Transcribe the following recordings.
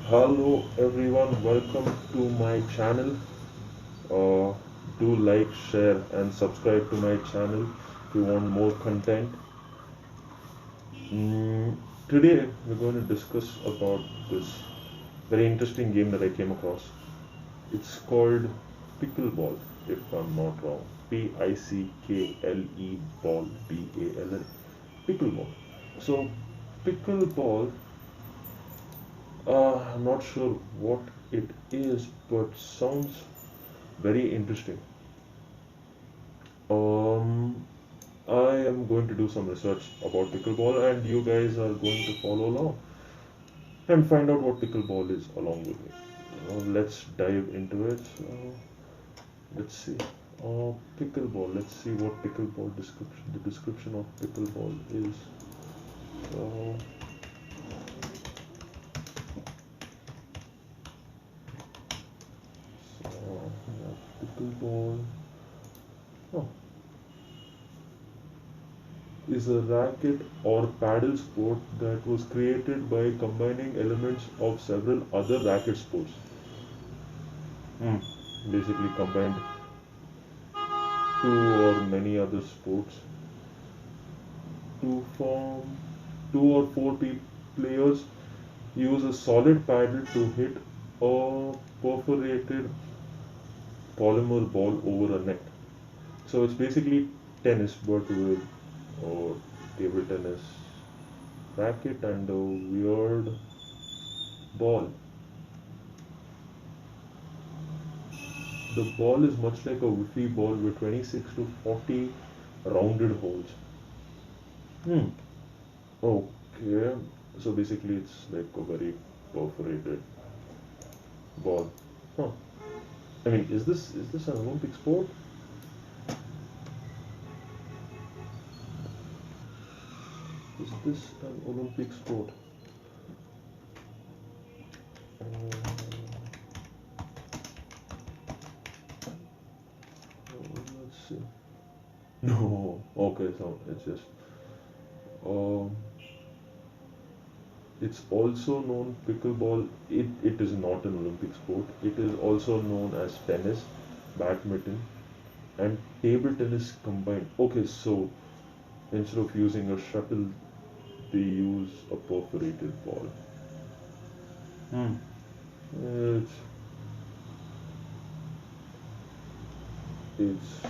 Hello everyone, welcome to my channel. Uh, do like, share, and subscribe to my channel if you want more content. Mm, Today we're going to discuss about this very interesting game that I came across. It's called Pickleball, if I'm not wrong. Pickle ball, Ball. Pickleball. So pickleball, I'm not sure what it is, but sounds very interesting. Um, I am going to do some research about pickleball, and you guys are going to follow along and find out what pickleball is along with me. Let's dive into it. Let's see. Pickleball. Let's see what pickleball description. The description of pickleball is. Uh, Pickleball. Oh, is a racket or paddle sport that was created by combining elements of several other racket sports. Hmm. Basically combined two or many other sports to form two or four players use a solid paddle to hit a perforated polymer ball over a net. So it's basically tennis but with uh, table tennis racket and a weird ball. The ball is much like a wiffy ball with 26 to 40 rounded holes. Hmm. Okay. So basically, it's like a very perforated ball. Huh. I mean, is this an Olympic sport? Is this an Olympic sport? Let's see. No. Okay. So it's just. Um. It's also known pickleball. It is not an Olympic sport. It is also known as tennis, badminton, and table tennis combined. Okay, so instead of using a shuttle, they use a perforated ball. Hmm. It's it's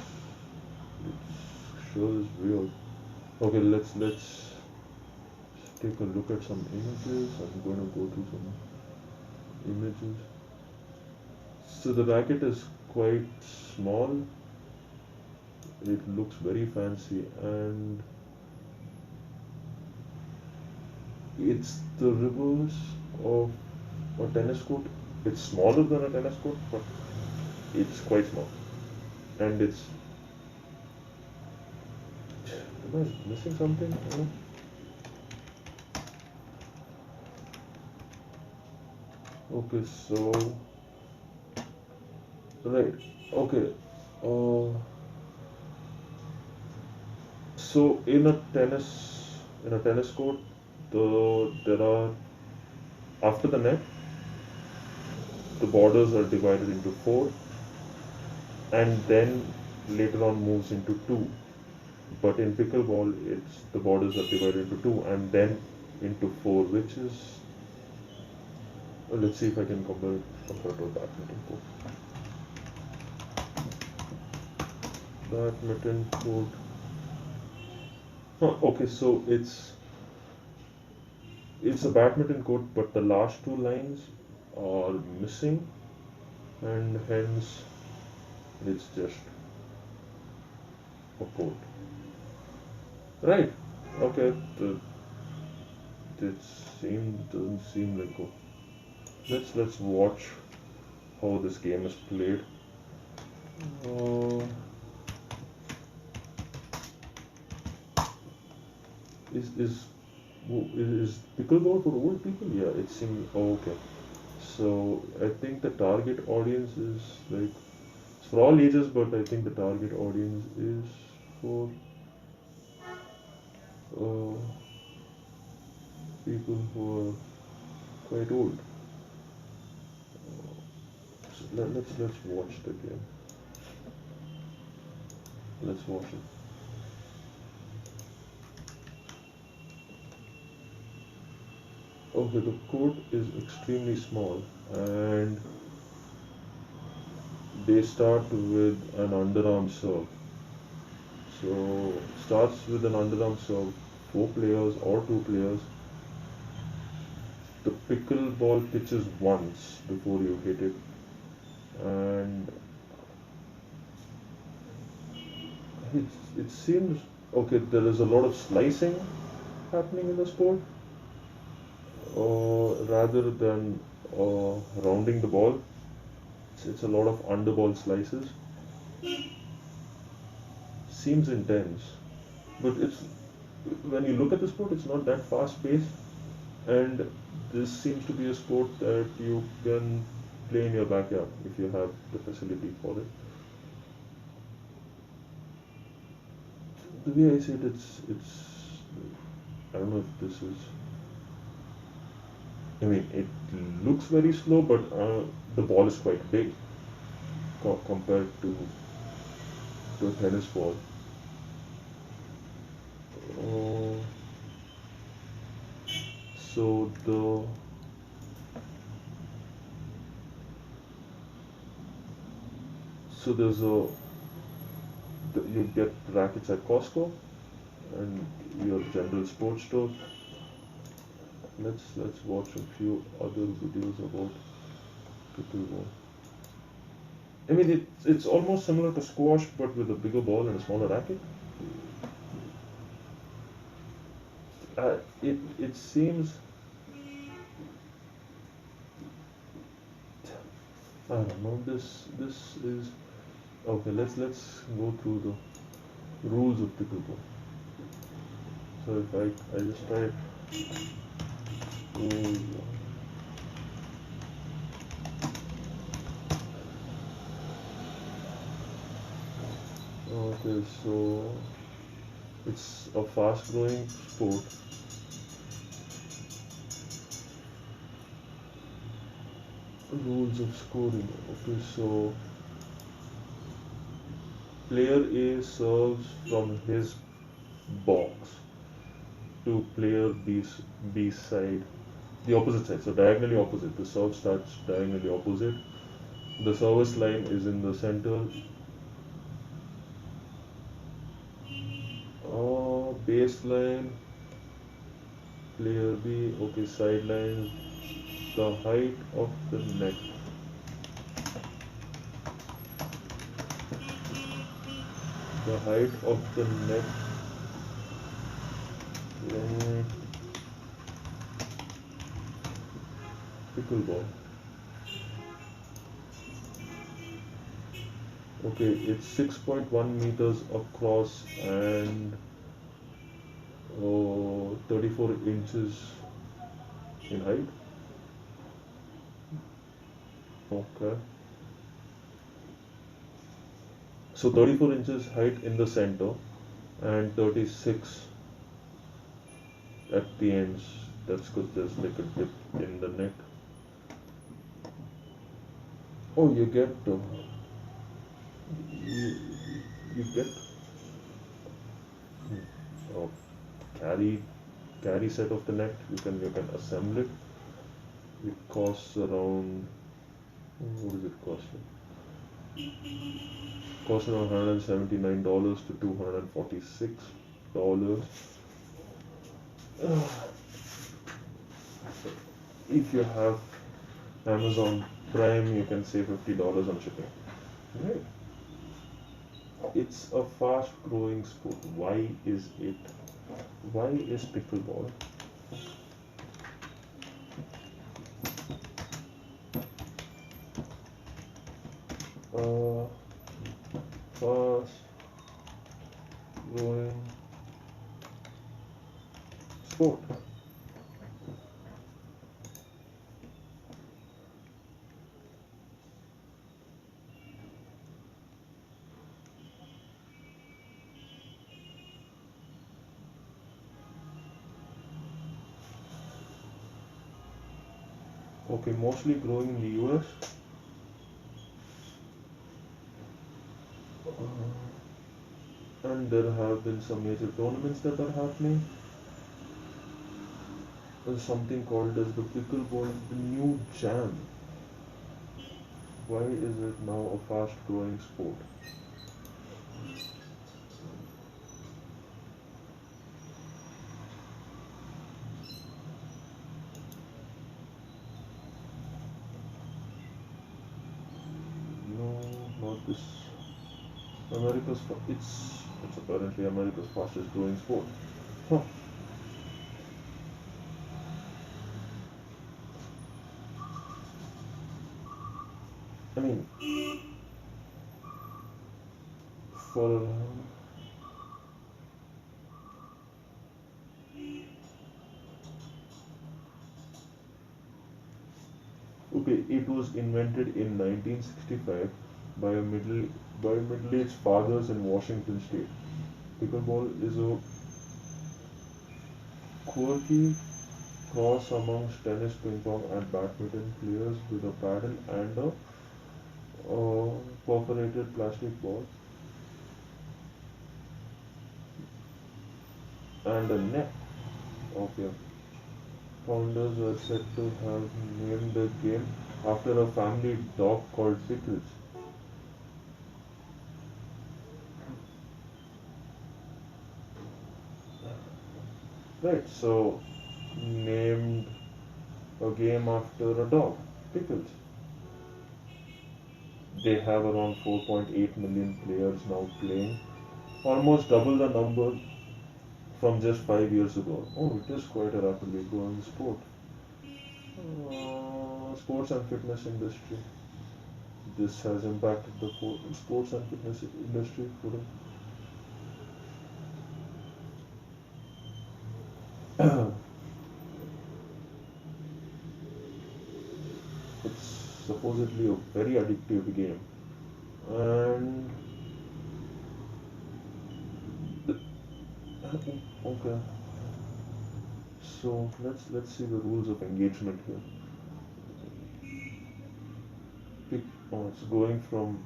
sure is weird. Okay, let's take a look at some images. I'm going to go through some images. So the racket is quite small. It looks very fancy, and it's the reverse of a tennis court. It's smaller than a tennis court, but it's quite small. And it's. Am I missing something? Okay, so. Right. Okay. Uh, so in a tennis court, there are after the net, the borders are divided into four, and then later on moves into two. But in pickleball, it's the borders are divided into two and then into four, which is let's see if I can compare to a badminton court. Badminton court. Huh, okay, so it's a badminton court, but the last two lines are missing, and hence it's just a court. Right. Okay. It doesn't seem like a. Let's watch how this game is played. Uh, is is pickleball for old people? Yeah, it seems. Oh, okay. So I think the target audience is like it's for all ages, but I think the target audience is for uh, people who are quite old. let's watch the game. Let's watch it. Okay, the court is extremely small, and they start with an underarm serve. So starts with an underarm serve, four players or two players. The pickleball pitches once before you hit it, and it seems okay. There is a lot of slicing happening in the sport, rather than rounding the ball. It's a lot of underball slices. Seems intense, but it's when you look at the sport, it's not that fast paced, and this seems to be a sport that you can play in your backyard if you have the facility for it. The way I see it, it's I don't know if this is. I mean, it looks very slow, but the ball is quite big compared to a tennis ball. Uh, so there's you get rackets at Costco and your general sports store. Let's watch a few other videos about pickleball. I mean, it's almost similar to squash, but with a bigger ball and a smaller racket. It seems I don't know. This is okay. Let's go through the rules of pickleball. So if I just type rules. Okay, so it's a fast-growing sport. Rules of scoring. Okay, so player A serves from his box to player B side, the opposite side, so diagonally opposite. The serve starts diagonally opposite. The service line is in the center. Baseline, player B, okay, sideline, the height of the net. The height of the net. Pickleball. Okay, it's 6.1 meters across and 34 inches in height. Okay. So 34 inches height in the center and 36 at the ends. That's because there's like a dip in the net. Oh, you get you, you get oh, carry set of the net. You can assemble it. It costs around what does it cost? Costs around $179 to $246. If you have Amazon Prime, you can save $50 on shipping. Right. It's a fast growing sport. Why is it? Why is pickleball? Fast growing sport. Okay, mostly growing in the US. and there have been some major tournaments that are happening. There's something called as the pickleball, the new jam. Why is it now a fast growing sport? No, not this. It's apparently America's fastest growing sport. Huh. I mean, for okay, it was invented in 1965 by a middle-aged fathers in Washington State. Pickleball is a quirky cross amongst tennis, ping pong, and badminton players with a paddle and a perforated plastic ball and a net. Okay. Founders were said to have named the game after a family dog called Pickles. Right, so named a game after a dog, Pickles. They have around 4.8 million players now playing, almost double the number from just 5 years ago. Oh, it is quite a rapidly growing sport. Sports and fitness industry. This has impacted the sports and fitness industry for it's supposedly a very addictive game, and the, okay. So let's see the rules of engagement here. Pick, it's going from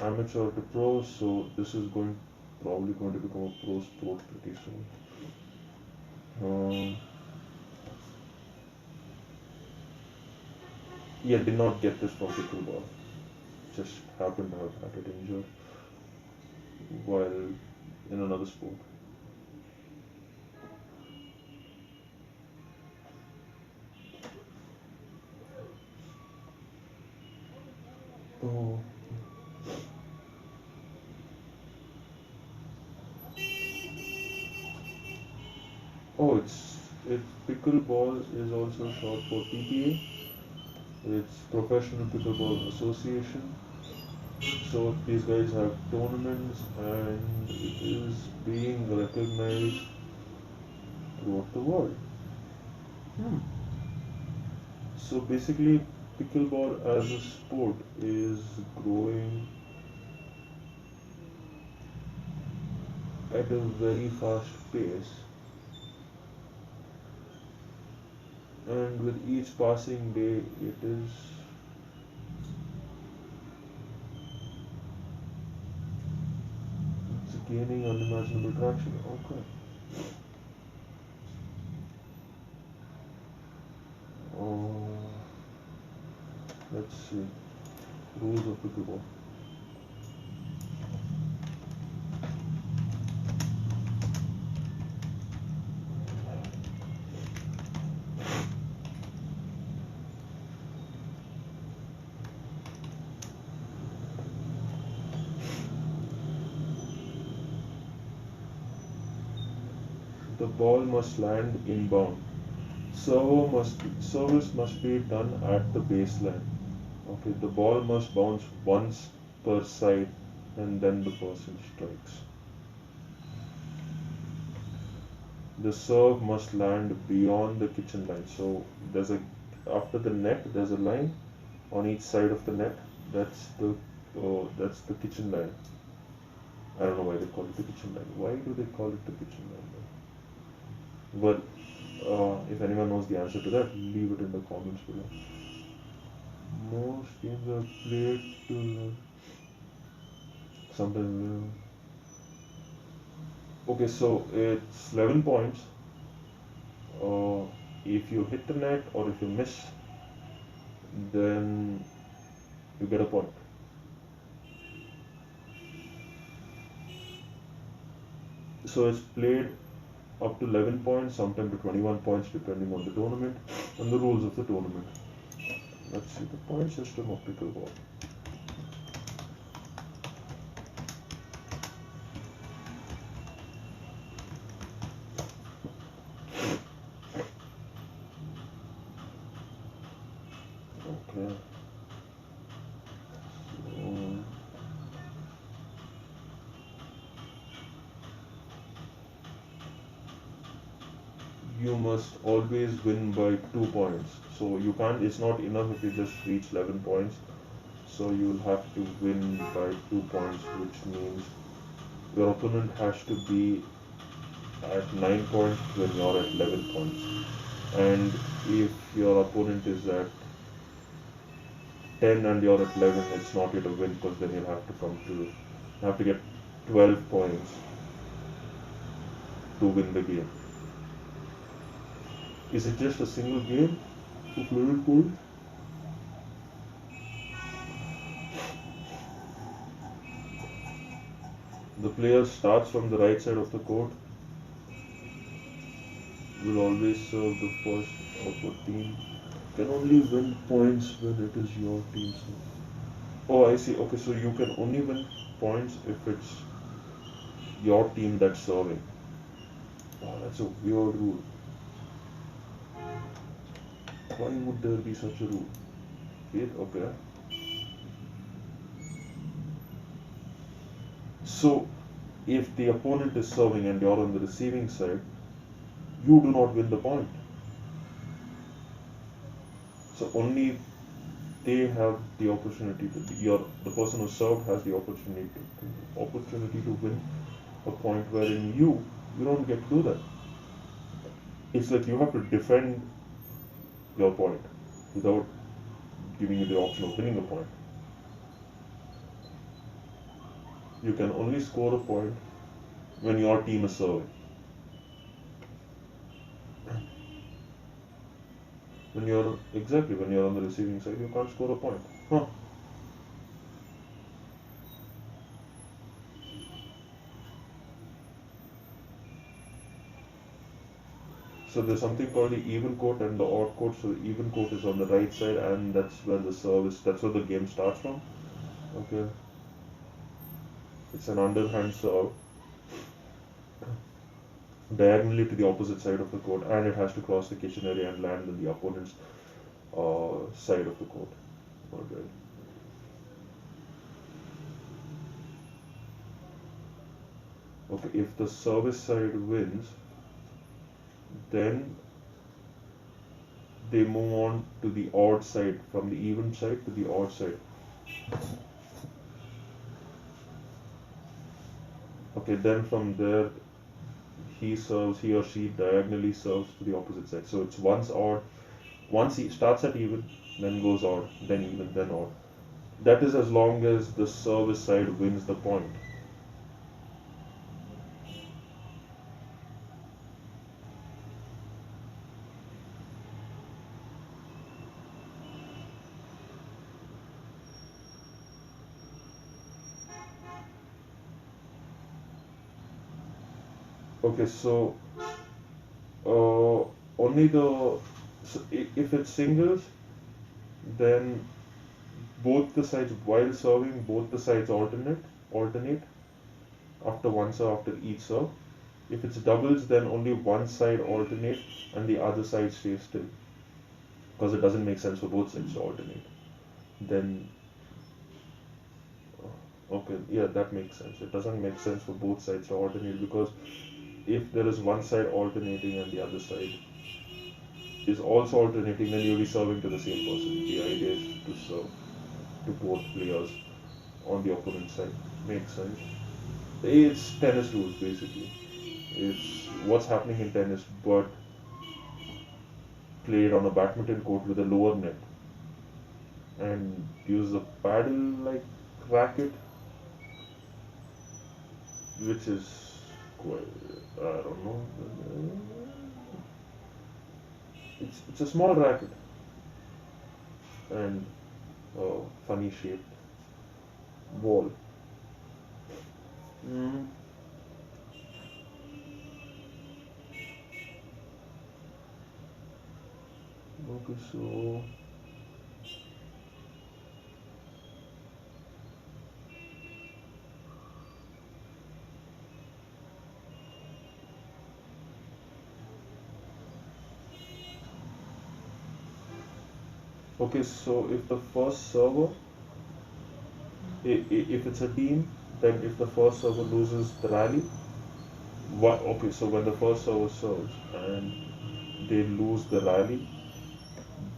amateur to pro, so this is probably going to become a pro sport pretty soon. Um, yeah, did not get this from Pickleball. Just happened to have had it injured while in another sport. Oh, oh, it's Pickleball is also short for PPA. It's Professional Pickleball Association. So these guys have tournaments and it is being recognized throughout the world. Hmm. So basically, pickleball as a sport is growing at a very fast pace, and with each passing day, it's gaining unimaginable traction. Okay. Oh, let's see. Rules of pickleball. The ball must land inbound. Service must be done at the baseline. Okay, the ball must bounce once per side and then the person strikes. The serve must land beyond the kitchen line. So there's a after the net there's a line on each side of the net. That's the kitchen line. I don't know why they call it the kitchen line. Why do they call it the kitchen line? Well, if anyone knows the answer to that, leave it in the comments below. Most games are played to sometimes. Okay, so it's 11 points. Uh, if you hit the net or if you miss, then you get a point. So it's played up to 11 points, sometimes to 21 points depending on the tournament and the rules of the tournament. Let's see the point system of pickleball. Okay. So you must always win by 2 points. So you can't, it's not enough if you just reach 11 points. So you'll have to win by 2 points, which means your opponent has to be at 9 points when you're at 11 points. And if your opponent is at 10 and you're at 11, it's not yet a win because then you'll have to you have to get 12 points to win the game. Is it just a single game of 11 points? The player starts from the right side of the court, will always serve the first of a team, can only win points when it is your team. Oh, I see. Okay, so you can only win points if it's your team that's serving. Oh, that's a weird rule. Why would there be such a rule? Okay. So, if the opponent is serving and you're on the receiving side, you do not win the point. So only they have the opportunity to the person who served has the opportunity to win a point, wherein you don't get to do that. It's like you have to defend your point without giving you the option of winning a point. You can only score a point when your team is serving. When you're on the receiving side, you can't score a point. Huh. So there's something called the even court and the odd court. So the even court is on the right side, and that's where that's where the game starts from. Okay. It's an underhand serve diagonally to the opposite side of the court, and it has to cross the kitchen area and land on the opponent's side of the court. Okay. Okay, if the service side wins, then they move on to the odd side, from the even side to the odd side. Okay, then from there, he or she diagonally serves to the opposite side. So it's once odd, once he starts at even, then goes odd, then even, then odd. That is as long as the service side wins the point. Okay, so only if it's singles, then both the sides, while serving, both the sides alternate after one serve, after each serve. If it's doubles, then only one side alternate and the other side stays still, because it doesn't make sense for both sides to alternate. Then okay, yeah, that makes sense. It doesn't make sense for both sides to alternate, because if there is one side alternating and the other side is also alternating, then you'll be serving to the same person. The idea is to serve to both players on the opponent side. Makes sense. It's tennis rules basically. It's what's happening in tennis, but played on a badminton court with a lower net, and use a paddle like racket, which is I don't know. It's a small racket and a funny shaped ball. Mm. Okay, so if the first server, if it's a team, then if the first server loses the rally, so when the first server serves and they lose the rally,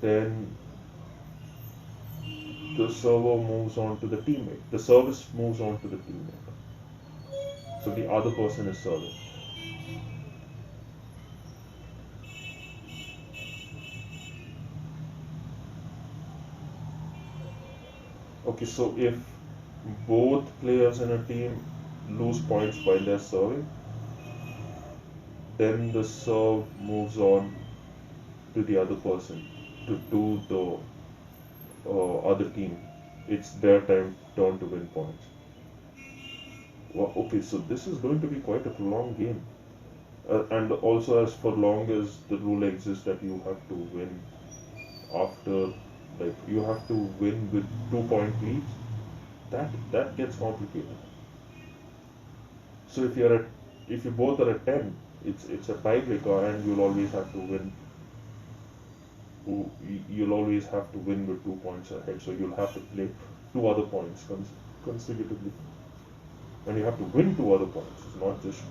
then the server moves on to the teammate. The service moves on to the teammate. So the other person is serving. Okay, so if both players in a team lose points while they're serving, then the serve moves on to the other person, to the other team. It's their turn to win points. Well, okay, so this is going to be quite a prolonged game. And also, as for long as the rule exists that you have to win after, like, you have to win with 2 point leads, that gets complicated. So if you both are at 10, it's a tiebreaker, and you'll always have to win with 2 points ahead. So you'll have to play two other points consecutively, and you have to win two other points. It's not just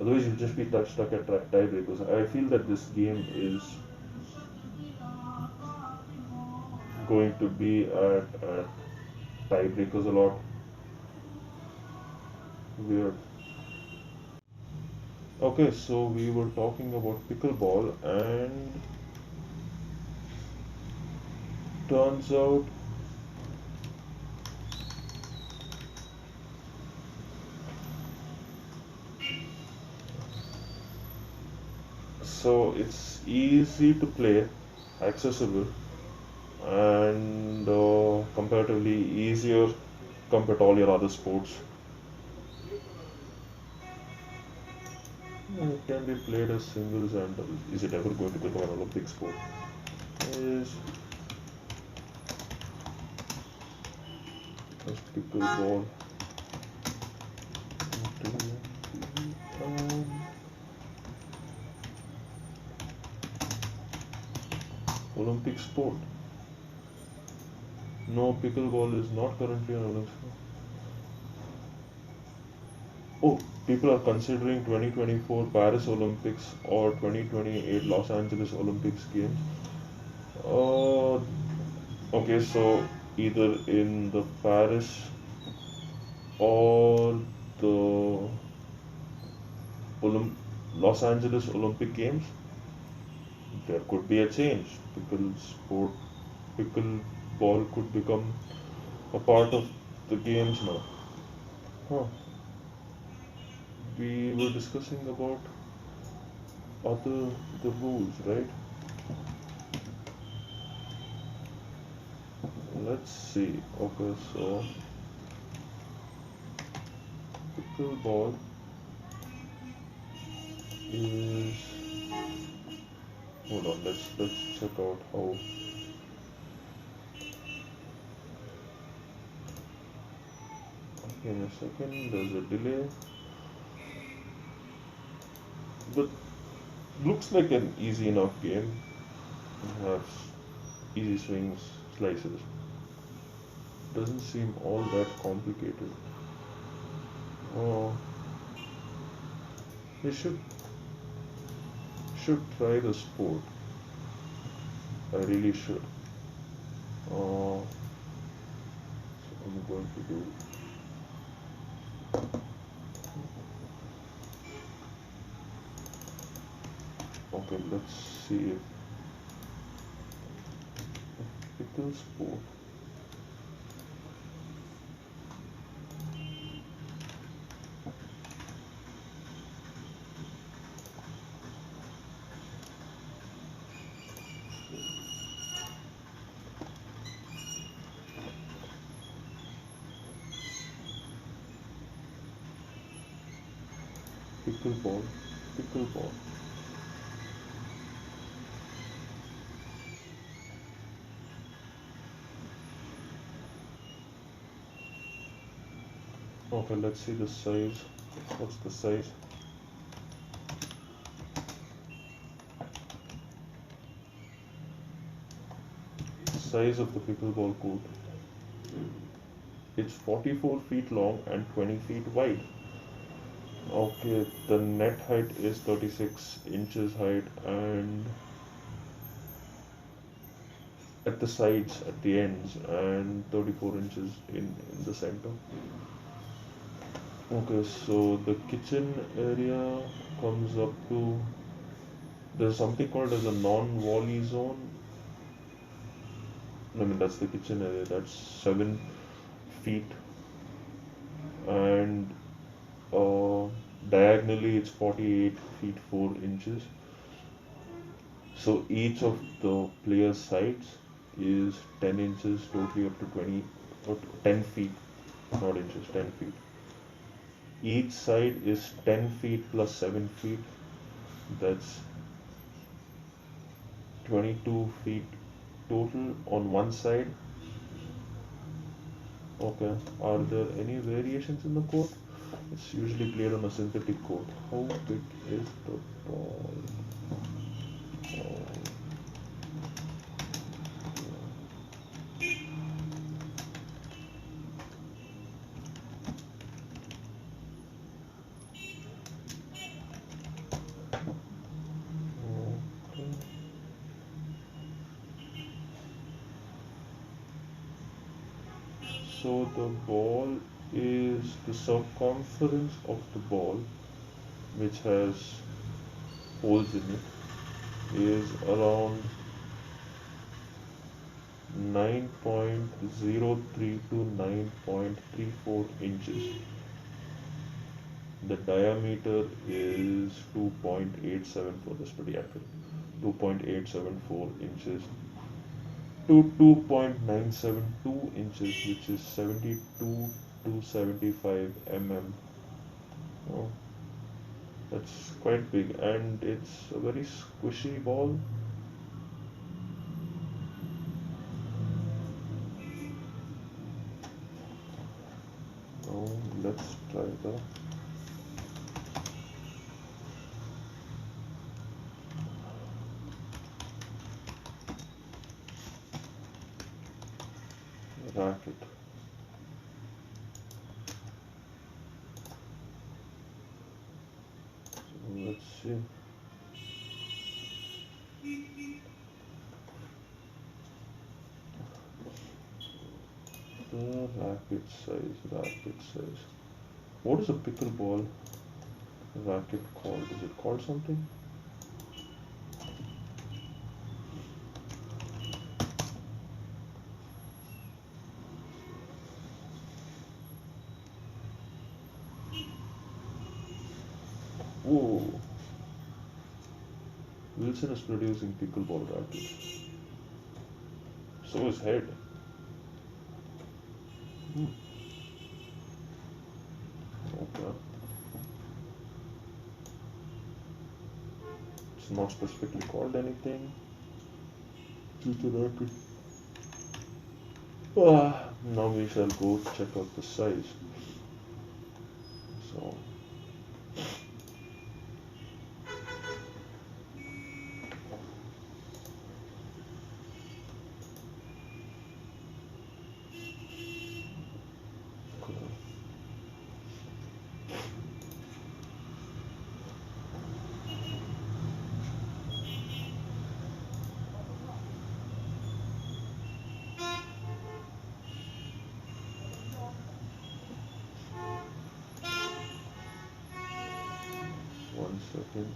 otherwise you'll just be stuck at tiebreakers. I feel that this game is going to be at tiebreakers a lot. Weird. Okay, so we were talking about pickleball, and turns out so it's easy to play, accessible, and comparatively easier compared to all your other sports. It can be played as singles and doubles. Is it ever going to become an Olympic sport? Yes. Let's pickleball. Um, Olympic sport. No, pickleball is not currently an Olympic sport. Oh, people are considering 2024 Paris Olympics or 2028 Los Angeles Olympics games. Uh, okay, so either in the Paris or the Olymp- Los Angeles Olympic Games, there could be a change. Pickleball could become a part of the games now. Huh. We were discussing about other the rules, right? Let's see. Okay, so pickleball is. Hold on. Let's check out how. In a second, there's a delay, but looks like an easy enough game. It has easy swings, slices. Doesn't seem all that complicated. Oh, we should try the sport. I really should. So I'm going to do. Okay, let's see if pickle sport. Pickleball. Pickleball. Okay, let's see the size. What's the size? Size of the pickleball court. It's 44 feet long and 20 feet wide. Okay, the net height is 36 inches height, and at the sides, at the ends, and 34 inches in the center. Okay, so the kitchen area comes up to, there's something called as a non-volley zone. I mean, that's the kitchen area. That's 7 feet, and uh, diagonally it's 48 feet 4 inches. So each of the player's sides is 10 inches, totally up to 20 or 10 feet, not inches, 10 feet. Each side is 10 feet plus 7 feet. That's 22 feet total on one side. Okay, are there any variations in the court? It's usually played on a synthetic court. How big is the ball? Uh, okay. So the ball is the circumference of the ball, which has holes in it, is around 9.03 to 9.34 inches. The diameter is 2.87, for this pretty accurate, 2.874 inches to 2.972 inches, which is 72 to 75 mm. Oh, that's quite big, and it's a very squishy ball. Now let's try the racket. So let's see. The racket size. What is a pickleball racket called? Is it called something? Whoa! Wilson is producing pickleball rackets. So is Head. Hmm. Okay. It's not specifically called anything. Just a racket. Now we shall go check out the size. So, cool. One second.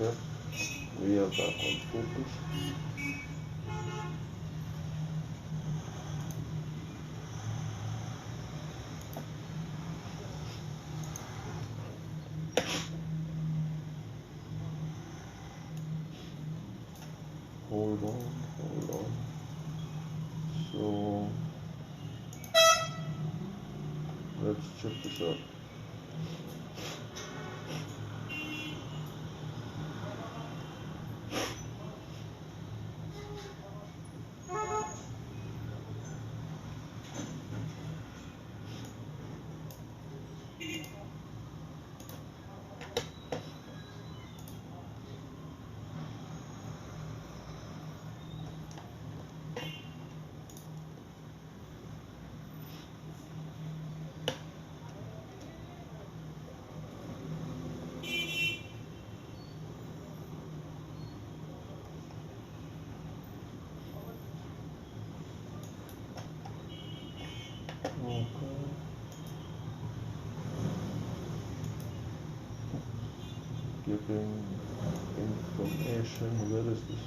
Okay, we are back on focus. Hold on, hold Let's check this out. Okay. Giving information. Where is this?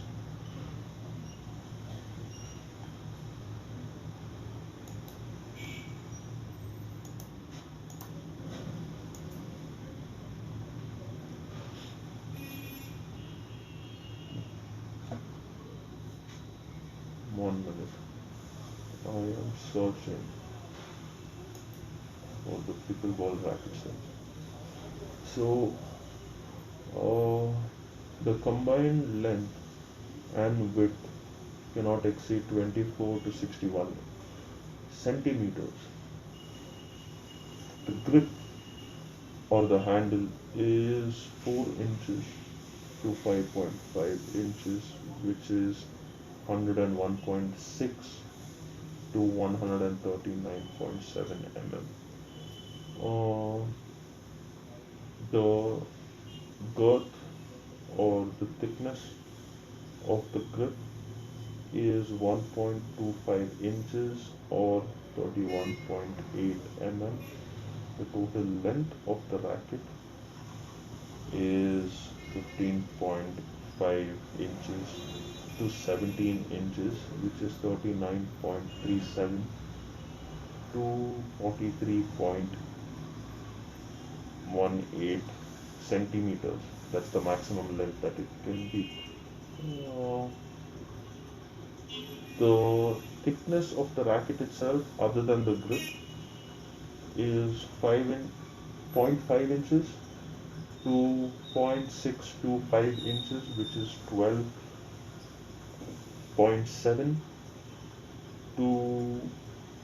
One minute. I am searching for the pickleball racket set. So, the combined length and width cannot exceed 24 to 61 centimeters. The grip or the handle is 4 inches to 5.5 inches, which is 101.6 to 139.7 mm. The girth or the thickness of the grip is 1.25 inches or 31.8 mm. The total length of the racket is 15.5 inches to 17 inches, which is 39.37 to 43.18 centimeters. That's the maximum length that it can be. The thickness of the racket itself, other than the grip, is 0.5 inches to 0.625 inches, which is 12.7 to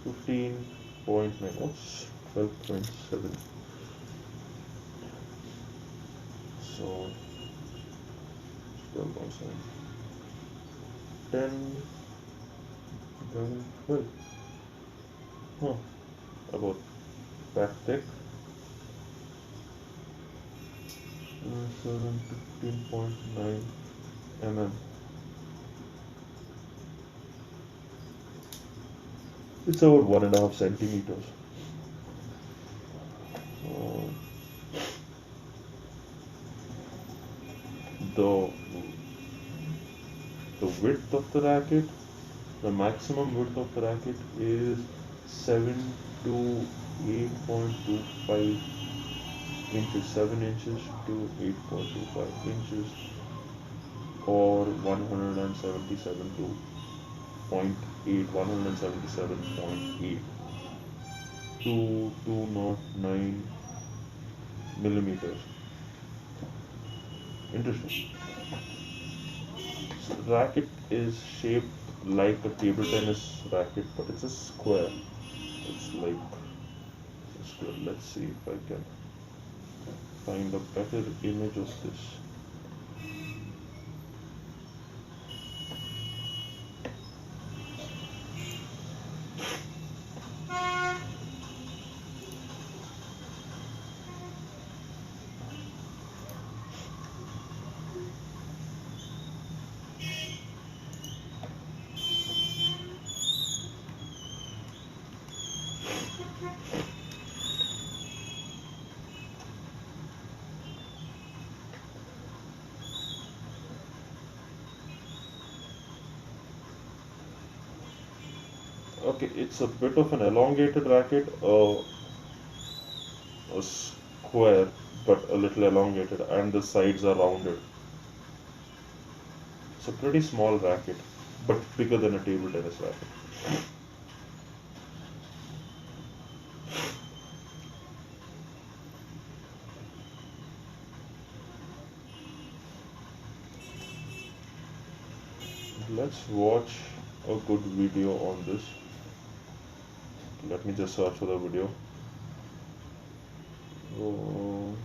15.9. What's 12.7? So 12.7, 10, 11, 12. About that thick. 15.9 mm. It's about 1.5 centimeters. The width of the racket, the maximum width of the racket is 7 to 8.25 inches, 7 inches to 8.25 inches, or 177 to 177.8 to 209 millimeters. Interesting. So the racket is shaped like a table tennis racket, but it's a square. It's like a square. Let's see if I can find a better image of this. Okay, it's a bit of an elongated racket, a square, but a little elongated, and the sides are rounded. It's a pretty small racket, but bigger than a table tennis racket. Let's watch a good video on this. Let me just search for the video. Oh,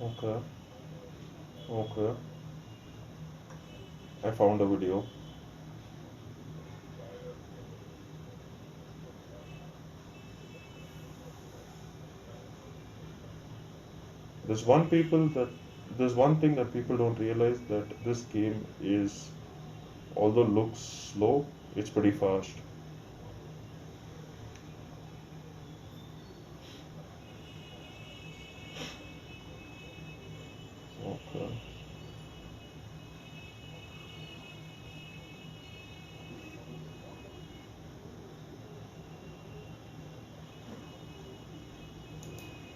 okay, okay. I found a video. There's one people that there's one thing that people don't realize, that this game is, although looks slow, it's pretty fast. Okay.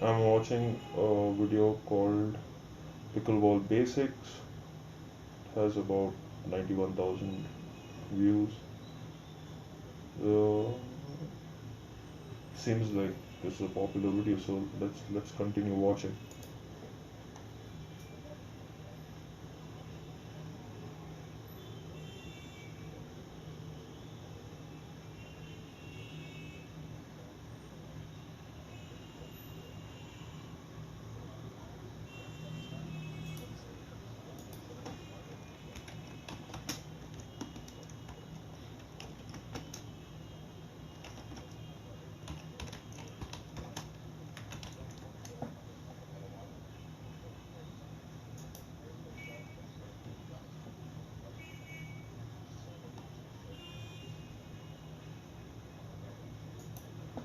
I'm watching a video called Pickleball Basics. It has about 91,000 views. Uh, Seems like this is a popular video, so let's continue watching.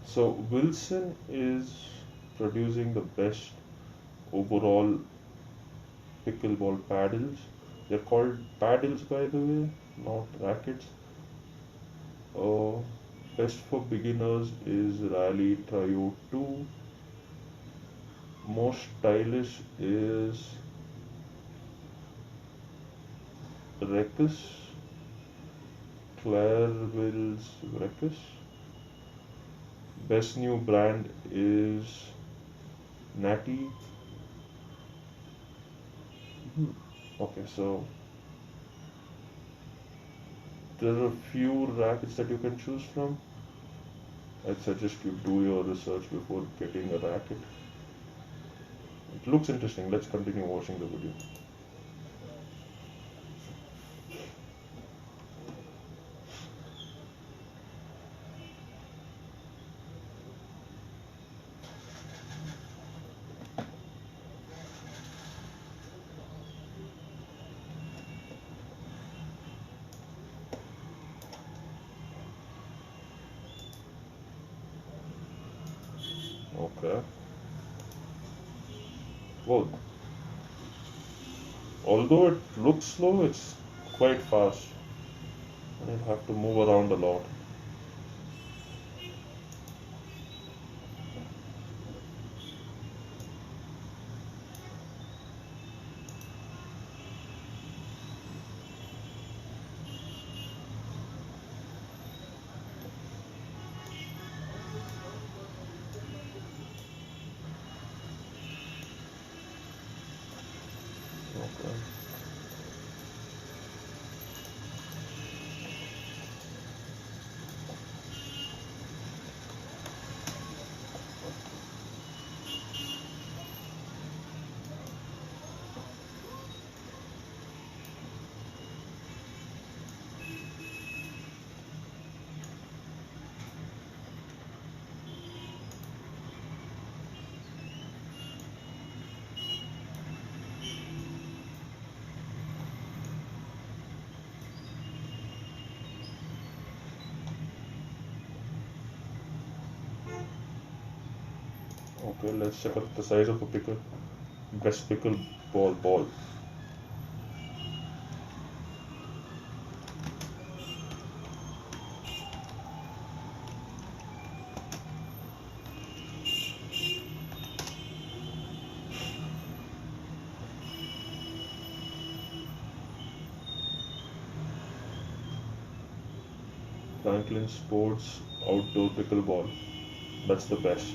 So Wilson is producing the best overall pickleball paddles. They're called paddles, by the way, not rackets. Uh, Best for beginners is Rally Trio 2. Most stylish is Recus, Clareville's Recus. Best new brand is Natty. Okay, so there are a few rackets that you can choose from. I'd suggest you do your research before getting a racket. It looks interesting. Let's continue watching the video. Okay. Well, although it looks slow, it's quite fast. And you have to move around a lot. Okay. Okay, let's check out the size of a pickle. Best pickleball ball. Franklin Sports Outdoor Pickleball. That's the best.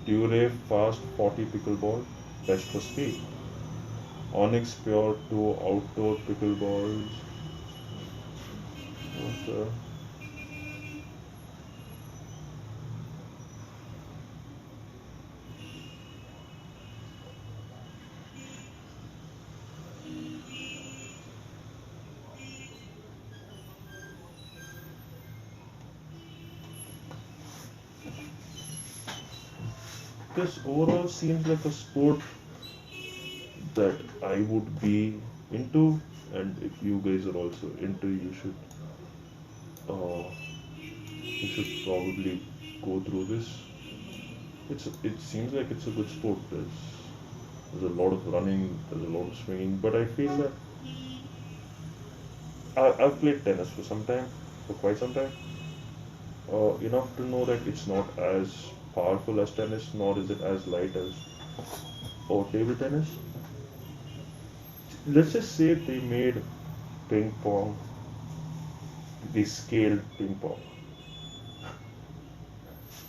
Dure Fast 40 Pickleball. Best for speed. Onyx Pure 2 Outdoor Pickleballs. Okay. This overall seems like a sport that I would be into, and if you guys are also into, uh, you should probably go through this. It seems like it's a good sport. There's a lot of running, there's a lot of swinging, but I feel that I've played tennis for some time, for quite some time, enough to know that it's not as powerful as tennis, nor is it as light as or table tennis. Let's just say they made ping pong, they scaled ping pong.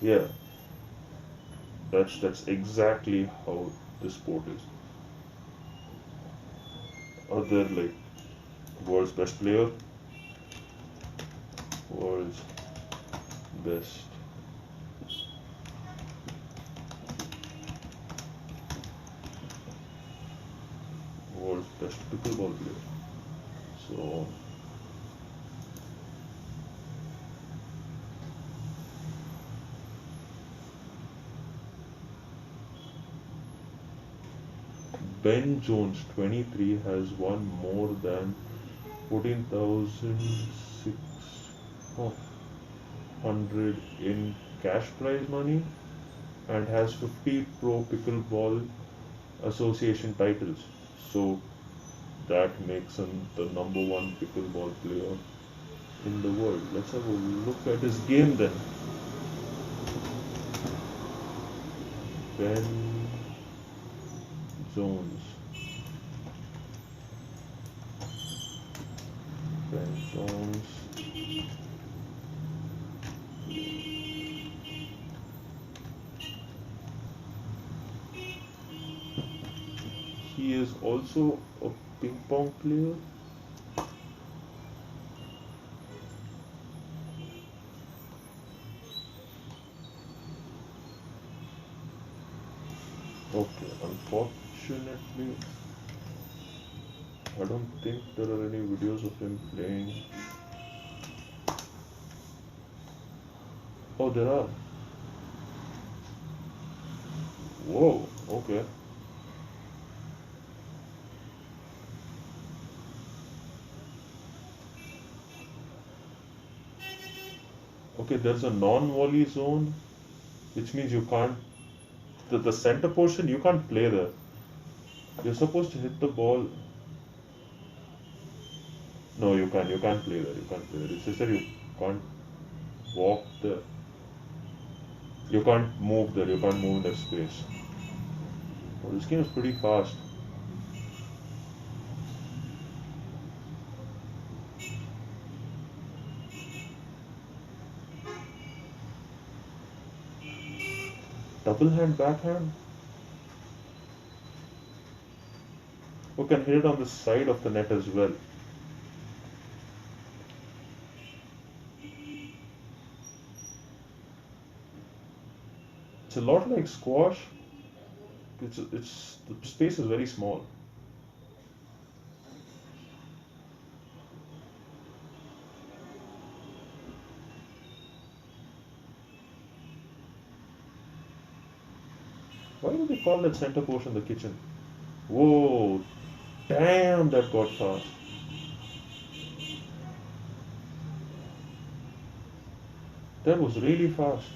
Yeah, that's exactly how the sport is. Other like world's best player, world's best, world's best pickleball player. So Ben Jones, 23, has won more than 14,600 in cash prize money and has 50 Pro Pickleball Association titles. So that makes him the number one pickleball player in the world. Let's have a look at his game then. Ben Jones. Ben Jones. He is also a ping pong player. Okay, unfortunately, I don't think there are any videos of him playing. Oh, there are. Whoa, okay. Okay, there's a non-volley zone, which means you can't, the center portion, you can't play there. You're supposed to hit the ball. No, you can't play there, you can't play there. It's just that you can't walk there. You can't move there, you can't move in that space. Well, this game is pretty fast. Double hand, backhand? You can hit it on the side of the net as well. It's a lot like squash. It's the space is very small. Why do they call that center portion the kitchen? Whoa, damn, that got fast. That was really fast.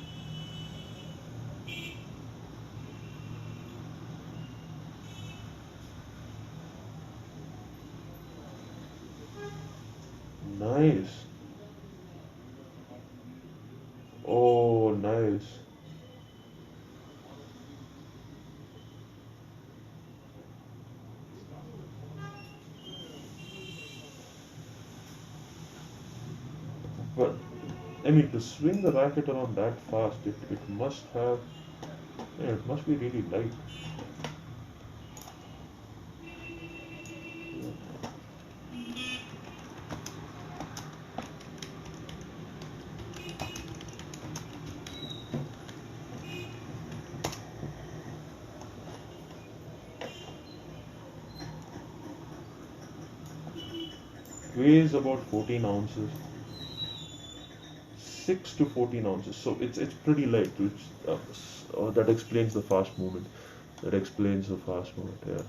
nice. But I mean, to swing the racket around that fast, it must have, yeah, it must be really light. Weighs about 14 ounces, 6 to 14 ounces. So it's pretty light, which that explains the fast movement. That explains the fast movement. Yeah.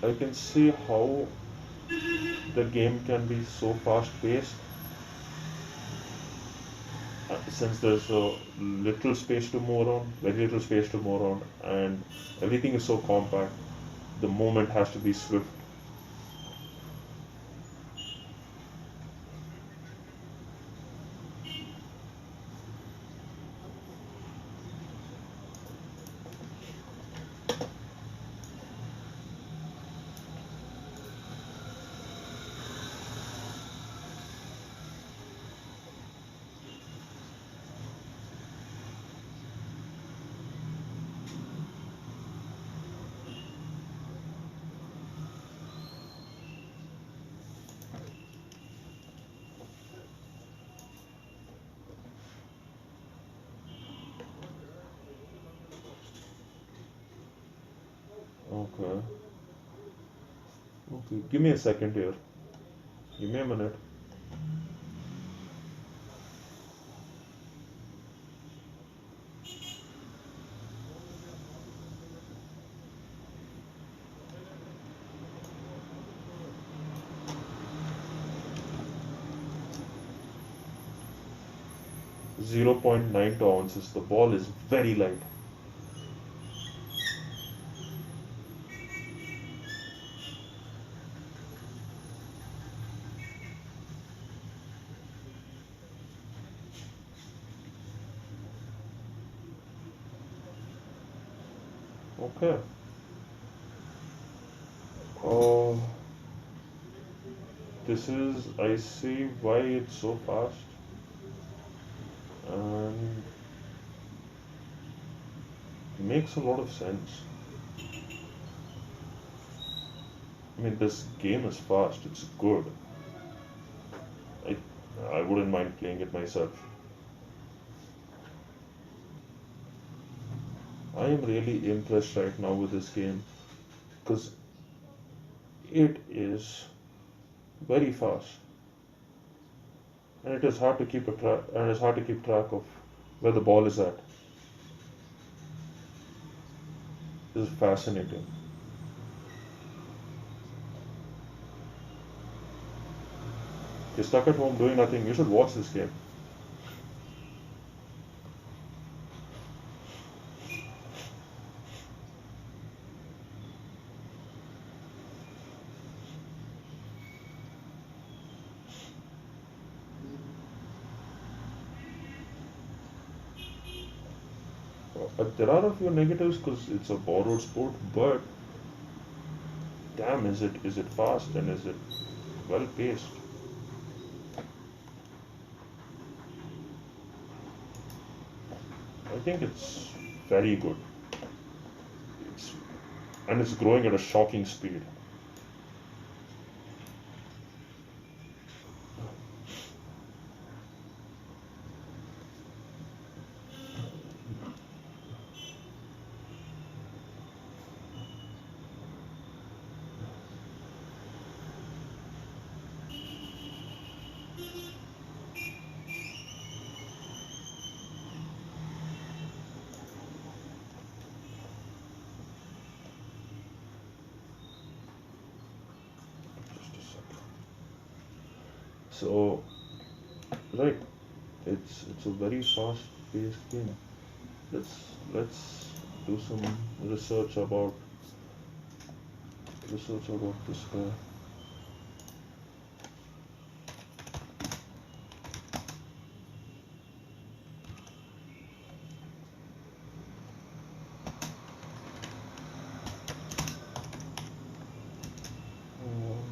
I can see how the game can be so fast paced since there's a little space to move around, very little space to move around, and everything is so compact. The movement has to be swift. Okay. Okay. Give me a second here. Give me a minute. 0.92 ounces. The ball is very light. Okay. Oh, this is, I see why it's so fast. And makes a lot of sense. I mean, this game is fast. It's good. I, I wouldn't mind playing it myself. I am really impressed right now with this game because it is very fast and it is hard to keep a track and it's hard to keep track of where the ball is at. This is fascinating. You're stuck at home doing nothing. You should watch this game. There are a few negatives because it's a borrowed sport, but damn, is it fast and is it well paced? I think it's very good. It's and it's growing at a shocking speed. So, right, it's a very fast-paced game. Let's do some research about this guy. Um,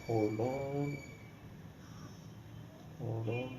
hold on, hold on.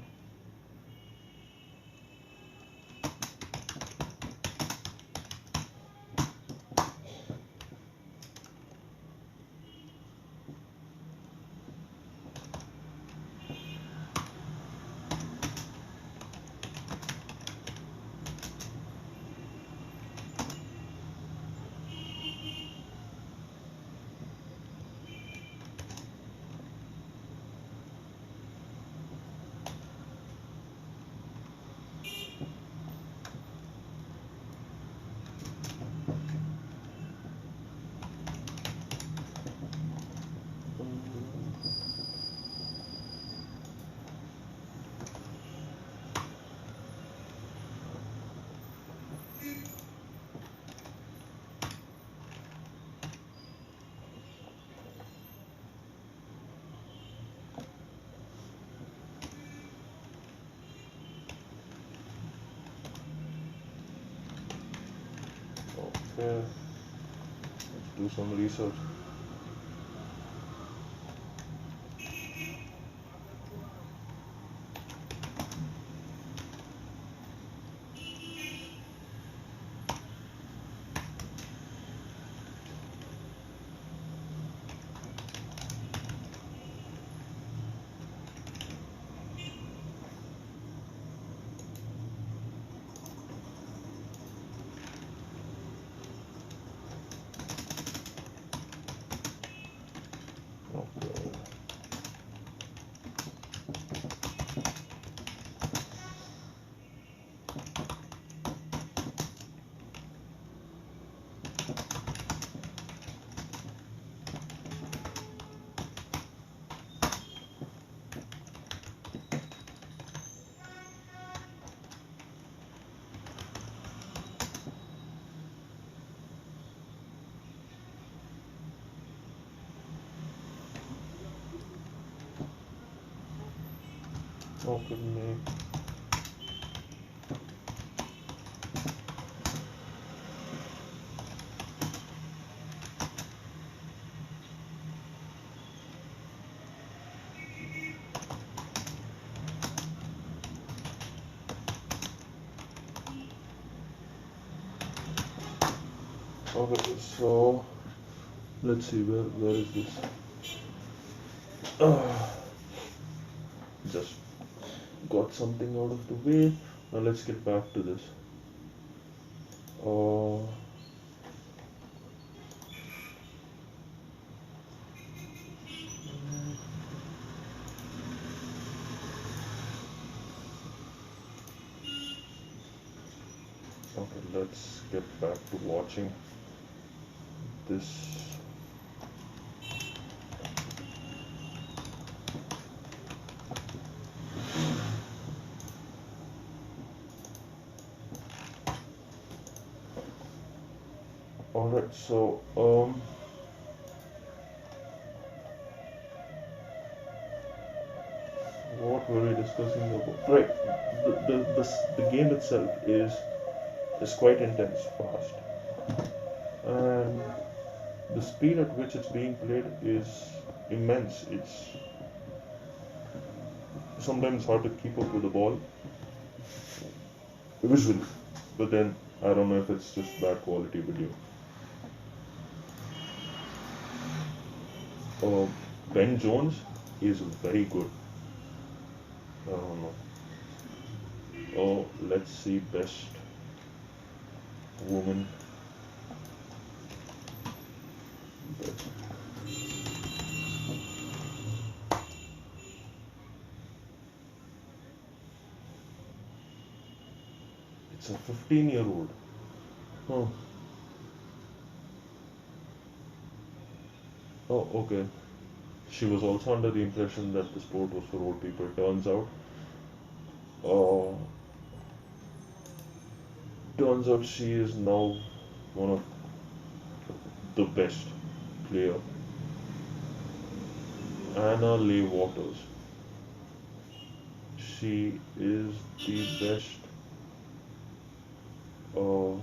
Okay, let's do some research. Okay. Okay, me. Okay, so let's see where is this? Ah, just got something out of the way. Now let's get back to this. Uh, okay, let's get back to watching. this. Alright, so what were we discussing about? Right, the game itself is quite intense, fast, and the speed at which it's being played is immense. It's sometimes hard to keep up with the ball visually, but then I don't know if it's just bad quality video. Uh, Ben Jones is very good. I don't know. Oh, let's see best woman. Best. It's a 15-year-old. Oh. Oh, okay. She was also under the impression that the sport was for old people. Uh, turns out she is now one of the best player. Anna Leigh Waters. She is the best uh,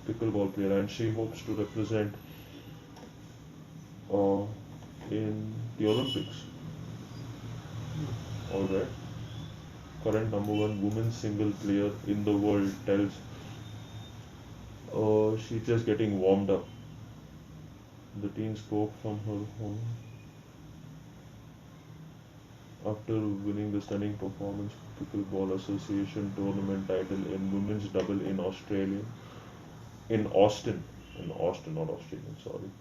pickleball player, and she hopes to represent uh, in the Olympics. Alright. Current number one women's single player in the world tells she's just getting warmed up. The teen spoke from her home after winning the stunning performance Pickleball Association tournament title in women's double in Australia. In Austin. In Austin, not Australian, sorry.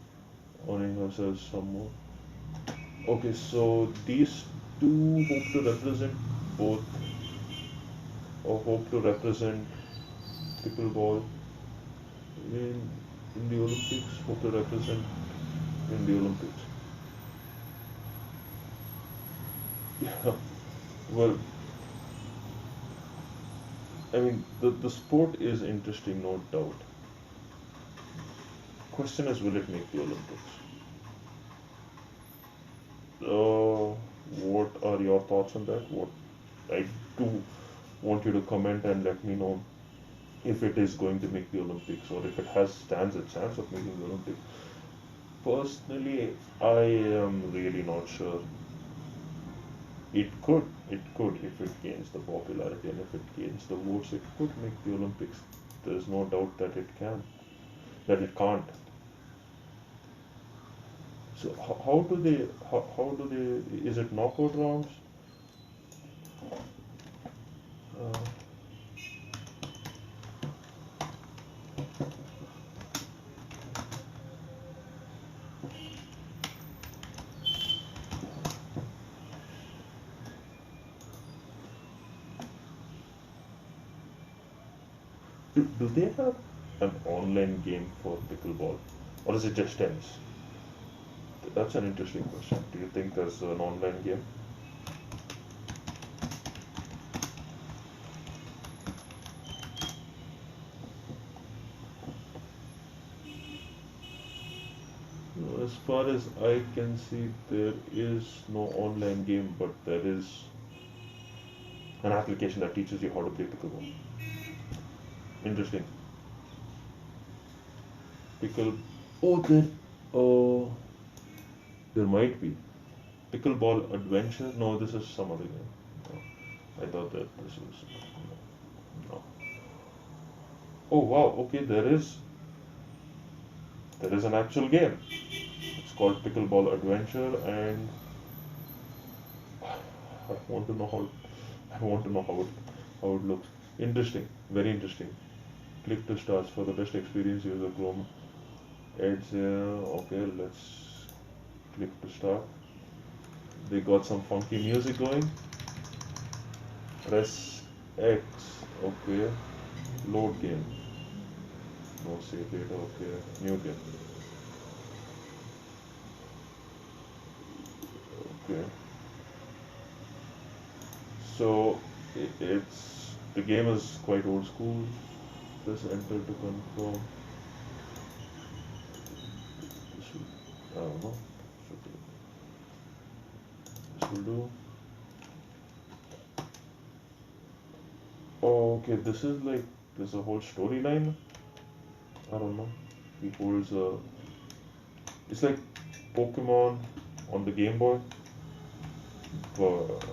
Honoring herself some more. Okay, so these two hope to represent both, or hope to represent pickleball in the Olympics, hope to represent in the Olympics. Yeah, well, I mean, the sport is interesting, no doubt. Question is, will it make the Olympics? What are your thoughts on that? What I do want you to comment and let me know if it is going to make the Olympics or if it has stands a chance of making the Olympics. Personally, I am really not sure. It could if it gains the popularity and if it gains the votes, it could make the Olympics. There's no doubt that it can, that it can't. So how do they, is it knockout rounds? Uh, do they have an online game for pickleball, or is it just tennis? That's an interesting question. Do you think there's an online game? As far as I can see, there is no online game, but there is an application that teaches you how to play pickleball. Interesting. Pickle. Oh, there might be pickleball adventure. No, this is some other game. No, I thought that this was no. Oh wow. Okay, there is an actual game. It's called Pickleball Adventure, and I want to know how it looks. Interesting, very interesting. Click to start for the best experience. Use a Chrome. It's okay. Let's click to start. They got some funky music going. Press X. Okay. Load game. No save data. Okay, new game. Okay. So it's the game is quite old school. Press enter to confirm. This will, I don't know. This will do. Oh, okay. This is like there's a whole storyline. I don't know. He holds a. It's like Pokemon on the Game Boy, but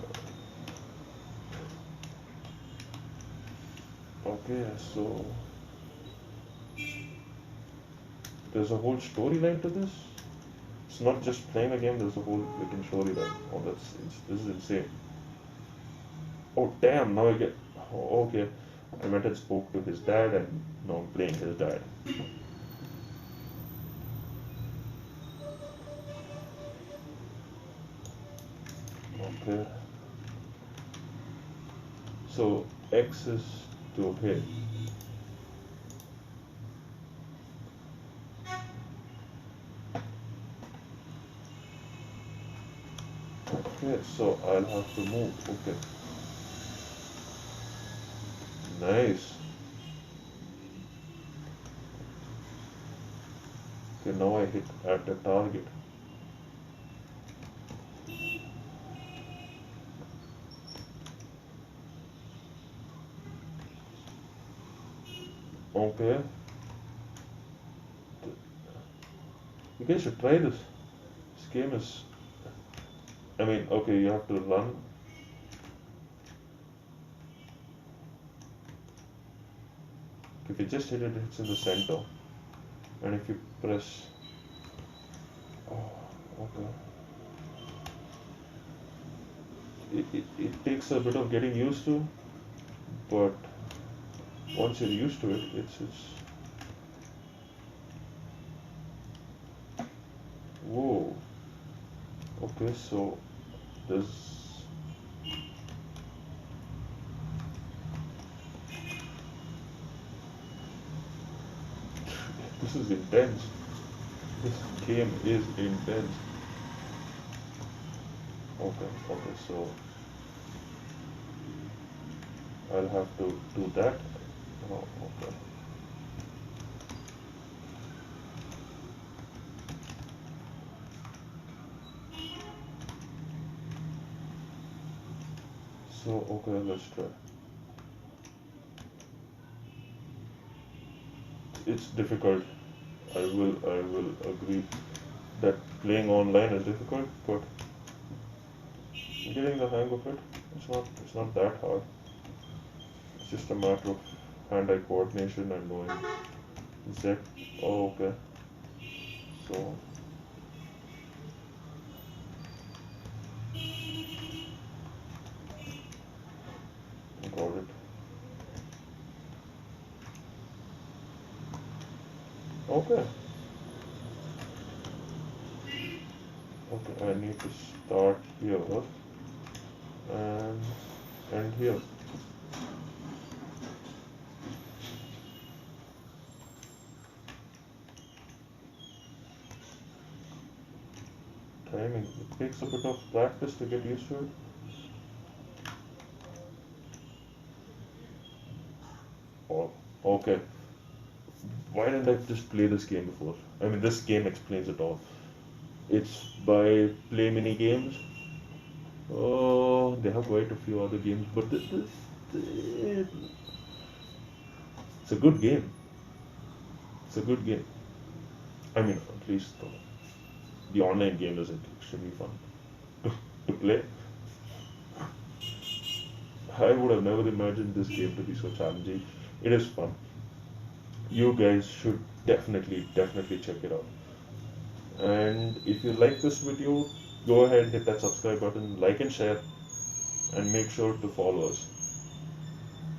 okay. So there's a whole storyline to this. It's not just playing a game. There's a whole freaking storyline. Oh, this is insane. Oh damn! Now I get. Oh, okay. I went and spoke to his dad, and now I'm playing his dad. Okay. So X is to hit. Okay, so I'll have to move. Okay. Nice. Okay, now I hit at the target. Okay. You guys should try this. This game is. I mean, okay, you have to run. If you just hit it, it's in the center. And if you press. Oh, okay. It takes a bit of getting used to, but once you're used to it, it's. Whoa. Okay, so there's. This is intense. This game is intense. Okay, so I'll have to do that. Oh, okay. So, okay, let's try. It's difficult. I will agree that playing online is difficult, but getting the hang of it, it's not that hard. It's just a matter of hand-eye coordination and knowing Z. Oh, okay. So got it. Okay. Okay, I need to start here and end here. Timing. It takes a bit of practice to get used to it. Oh, okay. Why didn't I just play this game before? I mean, this game explains it all. It's by Play Mini Games. Oh, they have quite a few other games, but it's a good game. It's a good game. I mean, at least the online game is extremely fun to play. I would have never imagined this game to be so challenging. It is fun. You guys should definitely check it out. And if you like this video, go ahead, hit that subscribe button, like and share, and make sure to follow us.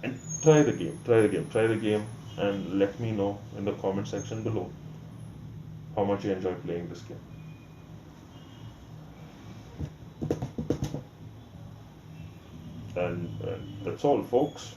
And try the game, and let me know in the comment section below how much you enjoy playing this game. And that's all, folks.